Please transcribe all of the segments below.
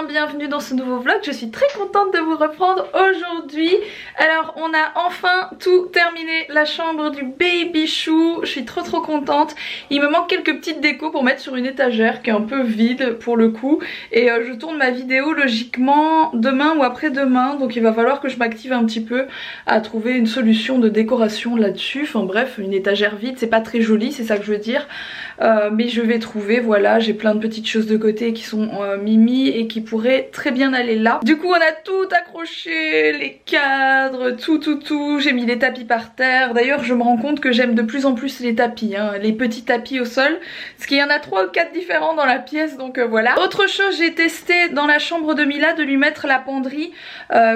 bienvenue dans ce nouveau vlog. Je suis très contente de vous reprendre aujourd'hui. Alors on a enfin tout terminé, la chambre du baby chou. Je suis trop contente. Il me manque quelques petites décos pour mettre sur une étagère qui est un peu vide pour le coup. Et je tourne ma vidéo logiquement demain ou après-demain. Donc il va falloir que je m'active un petit peu à trouver une solution de décoration là-dessus. Enfin bref, une étagère vide c'est pas très joli, c'est ça que je veux dire. Mais je vais trouver, voilà, j'ai plein de petites choses de côté qui sont mimi et qui pourraient très bien aller là. Du coup on a tout accroché, les cadres, tout. J'ai mis les tapis par terre. D'ailleurs je me rends compte que j'aime de plus en plus les tapis, hein, les petits tapis au sol. Parce qu'il y en a 3 ou 4 différents dans la pièce, donc voilà. Autre chose, j'ai testé dans la chambre de Mila de lui mettre la penderie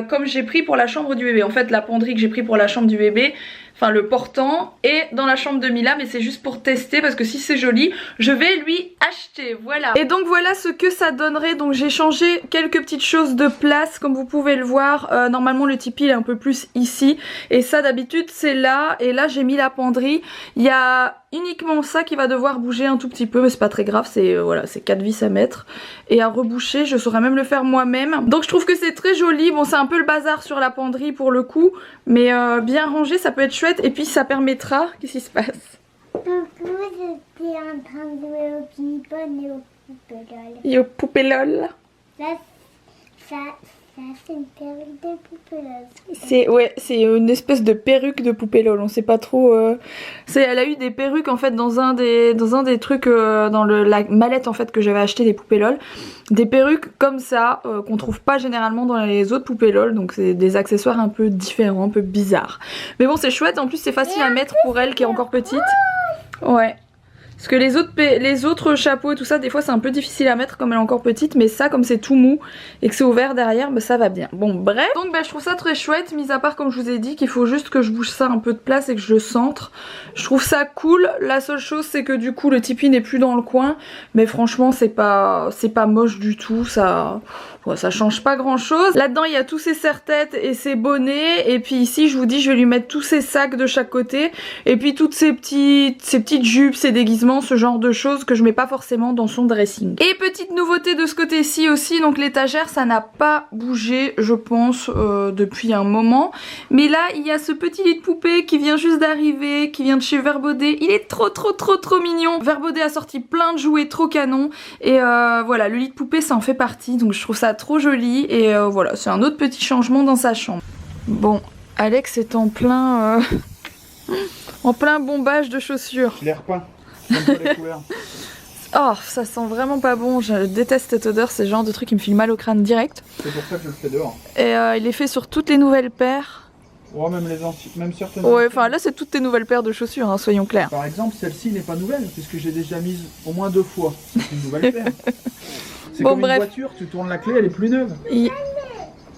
comme j'ai pris pour la chambre du bébé. En fait la penderie que j'ai pris pour la chambre du bébé, enfin le portant, et dans la chambre de Mila, mais c'est juste pour tester parce que si c'est joli je vais lui acheter, voilà. Et donc voilà ce que ça donnerait. Donc j'ai changé quelques petites choses de place comme vous pouvez le voir. Normalement le tipi il est un peu plus ici et ça d'habitude c'est là, et là j'ai mis la penderie. Il y a uniquement ça qui va devoir bouger un tout petit peu, mais c'est pas très grave, c'est voilà, c'est 4 vis à mettre et à reboucher. Je saurais même le faire moi-même, donc je trouve que c'est très joli. Bon c'est un peu le bazar sur la penderie pour le coup, mais bien rangé ça peut être chouette. Et puis ça permettra, qu'est-ce qui se passe? Coucou, j'étais en train de jouer au ping-pong et au poupée lol. Et au poupée lol. Ça c'est une perruque de poupée lol. C'est une espèce de perruque de poupée lol, on sait pas trop. Elle a eu des perruques en fait dans un des trucs, dans la mallette en fait que j'avais acheté des poupées lol. Des perruques comme ça qu'on trouve pas généralement dans les autres poupées lol, donc c'est des accessoires un peu différents, un peu bizarres. Mais bon c'est chouette, en plus c'est facile à mettre pour elle qui est encore petite. Ouais. Parce que les autres chapeaux et tout ça, des fois c'est un peu difficile à mettre comme elle est encore petite, mais ça comme c'est tout mou et que c'est ouvert derrière, bah, ça va bien. Bon bref, donc bah, je trouve ça très chouette, mis à part comme je vous ai dit qu'il faut juste que je bouge ça un peu de place et que je le centre. Je trouve ça cool. La seule chose c'est que du coup le tipi n'est plus dans le coin, mais franchement c'est pas moche du tout, ça change pas grand chose. Là-dedans il y a tous ses serre-têtes et ses bonnets, et puis ici je vous dis je vais lui mettre tous ses sacs de chaque côté, et puis toutes ces petites jupes, ses déguisements, ce genre de choses que je mets pas forcément dans son dressing. Et petite nouveauté de ce côté-ci aussi, donc l'étagère ça n'a pas bougé je pense depuis un moment, mais là il y a ce petit lit de poupée qui vient juste d'arriver, qui vient de chez Verbaudet. Il est trop mignon. Verbaudet a sorti plein de jouets trop canons, et voilà, le lit de poupée ça en fait partie, donc je trouve ça trop joli, et voilà, c'est un autre petit changement dans sa chambre. Bon, Alex est en plein bombage de chaussures. Je les repeins. J'aime pas les couleurs. Oh, ça sent vraiment pas bon, je déteste cette odeur, c'est le genre de truc qui me file mal au crâne direct. C'est pour ça que je le fais dehors. Et il est fait sur toutes les nouvelles paires. Ouais, même certaines. Ouais, enfin là c'est toutes tes nouvelles paires de chaussures, hein, soyons clairs. Par exemple, celle-ci n'est pas nouvelle, puisque j'ai déjà mise au moins 2 fois. C'est une nouvelle paire. C'est bon, comme bref. Une voiture, tu tournes la clé, elle est plus neuve. Il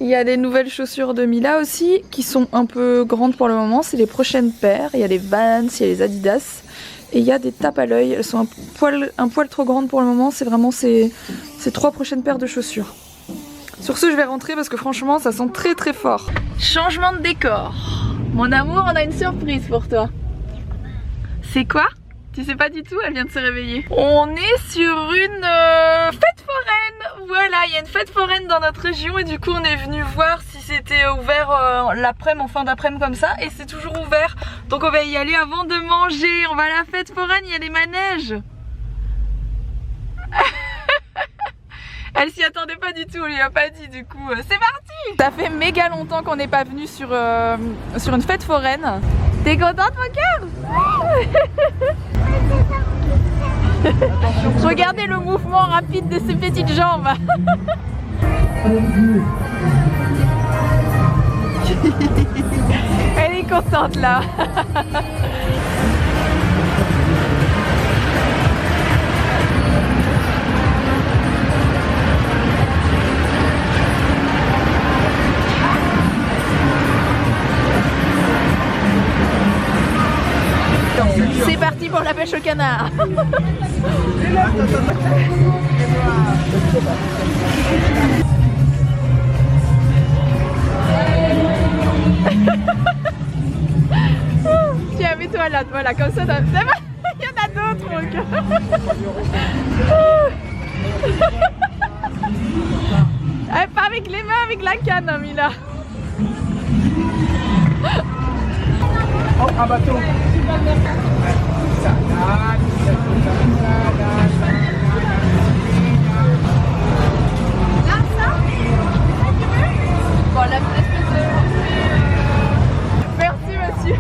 y a des nouvelles chaussures de Mila aussi, qui sont un peu grandes pour le moment, c'est les prochaines paires. Il y a les Vans, il y a les Adidas, et il y a des tapes à l'œil. Elles sont un poil trop grandes pour le moment, c'est vraiment ces 3 prochaines paires de chaussures. Sur ce je vais rentrer parce que franchement ça sent très fort. Changement de décor. Mon amour, on a une surprise pour toi. C'est quoi? Tu sais pas du tout, elle vient de se réveiller. On est sur une fête foraine. Voilà, il y a une fête foraine dans notre région, et du coup on est venu voir si c'était ouvert l'après-midi, en fin d'après-midi comme ça, et c'est toujours ouvert. Donc on va y aller avant de manger. On va à la fête foraine, il y a les manèges. Elle s'y attendait pas du tout, on lui a pas dit, du coup c'est parti. Ça fait méga longtemps qu'on n'est pas venu sur une fête foraine. T'es contente mon cœur? Regardez le mouvement rapide de ses petites jambes. Elle est contente là. C'est parti pour la pêche au canard. Tiens, mets-toi là, voilà, comme ça. Il y en a d'autres, mon gars. Eh, pas avec les mains, avec la canne, hein, Mila. Oh, un bateau. Bon, la espèce de... Merci, monsieur.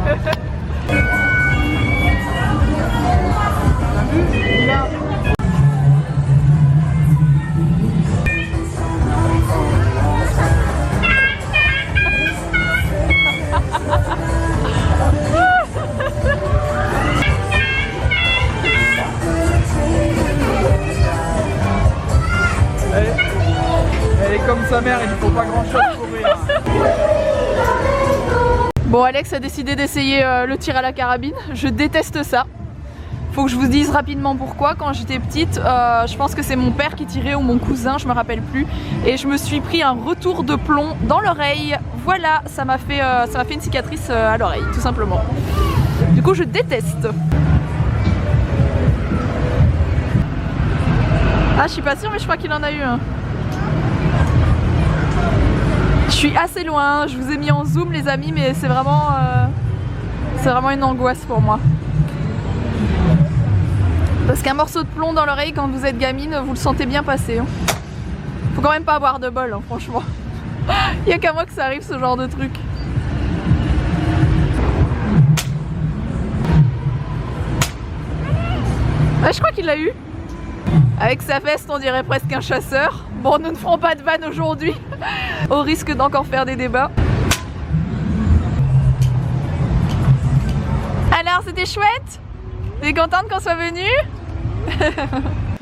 Elle est comme sa mère, il ne faut pas grand chose pour rire. Bon, Alex a décidé d'essayer le tir à la carabine. Je déteste ça. Faut que je vous dise rapidement pourquoi. Quand j'étais petite, je pense que c'est mon père qui tirait ou mon cousin, je me rappelle plus. Et je me suis pris un retour de plomb dans l'oreille. Voilà, ça m'a fait une cicatrice à l'oreille, tout simplement. Du coup, je déteste. Ah, je suis pas sûre, mais je crois qu'il en a eu un. Je suis assez loin, je vous ai mis en zoom les amis, mais c'est vraiment une angoisse pour moi. Parce qu'un morceau de plomb dans l'oreille quand vous êtes gamine, vous le sentez bien passer. Hein. Faut quand même pas avoir de bol, hein, franchement. Il y a qu'à moi que ça arrive ce genre de truc. Ah, je crois qu'il l'a eu. Avec sa veste, on dirait presque un chasseur. Bon, nous ne ferons pas de vanne aujourd'hui, au risque d'encore faire des débats. Alors, c'était chouette? T'es contente qu'on soit venu?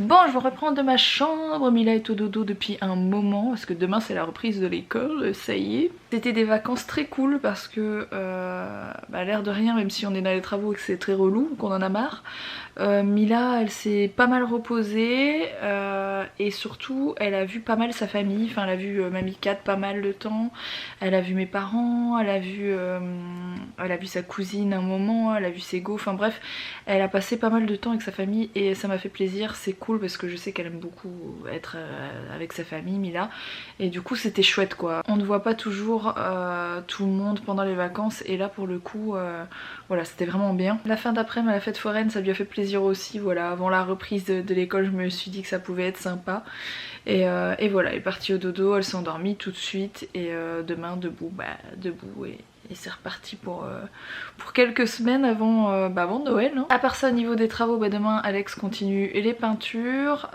Bon, je vous reprends de ma chambre. Mila est au dodo depuis un moment parce que demain c'est la reprise de l'école, ça y est. C'était des vacances très cool parce que, l'air de rien, même si on est dans les travaux et que c'est très relou, qu'on en a marre, Mila elle s'est pas mal reposée et surtout elle a vu pas mal sa famille. Enfin, elle a vu Mamie Cat pas mal de temps, elle a vu mes parents, elle a vu sa cousine un moment, elle a vu ses go, enfin bref, elle a passé pas mal de temps avec sa famille et ça m'a fait plaisir. C'est cool parce que je sais qu'elle aime beaucoup être avec sa famille, Mila, et du coup c'était chouette quoi. On ne voit pas toujours tout le monde pendant les vacances et là pour le coup voilà, c'était vraiment bien. La fin d'après-midi à la fête foraine, ça lui a fait plaisir aussi, voilà. Avant la reprise de l'école, je me suis dit que ça pouvait être sympa et voilà, elle est partie au dodo, elle s'est endormie tout de suite et demain debout, debout et c'est reparti pour quelques semaines avant Noël. Hein. À part ça, au niveau des travaux, demain Alex continue les peintures.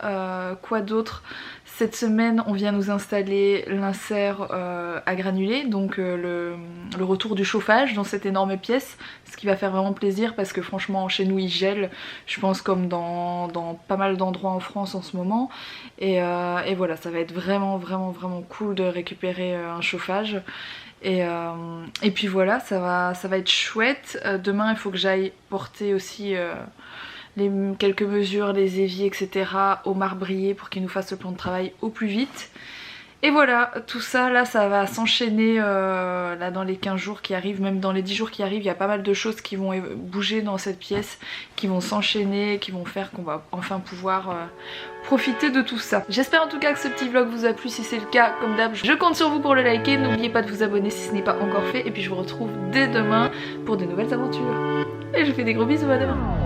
Quoi d'autre? Cette semaine, on vient nous installer l'insert à granulés, donc le retour du chauffage dans cette énorme pièce, ce qui va faire vraiment plaisir parce que franchement chez nous il gèle, je pense comme dans pas mal d'endroits en France en ce moment. Et voilà, ça va être vraiment cool de récupérer un chauffage. Et puis voilà, ça va être chouette. Demain il faut que j'aille porter aussi quelques mesures, les éviers etc au marbrier pour qu'il nous fasse le plan de travail au plus vite. Et voilà, tout ça là ça va s'enchaîner là dans les 15 jours qui arrivent, même dans les 10 jours qui arrivent, il y a pas mal de choses qui vont bouger dans cette pièce, qui vont s'enchaîner, qui vont faire qu'on va enfin pouvoir profiter de tout ça. J'espère en tout cas que ce petit vlog vous a plu. Si c'est le cas, comme d'hab, je compte sur vous pour le liker. N'oubliez pas de vous abonner si ce n'est pas encore fait. Et puis je vous retrouve dès demain pour de nouvelles aventures. Et je vous fais des gros bisous, à demain.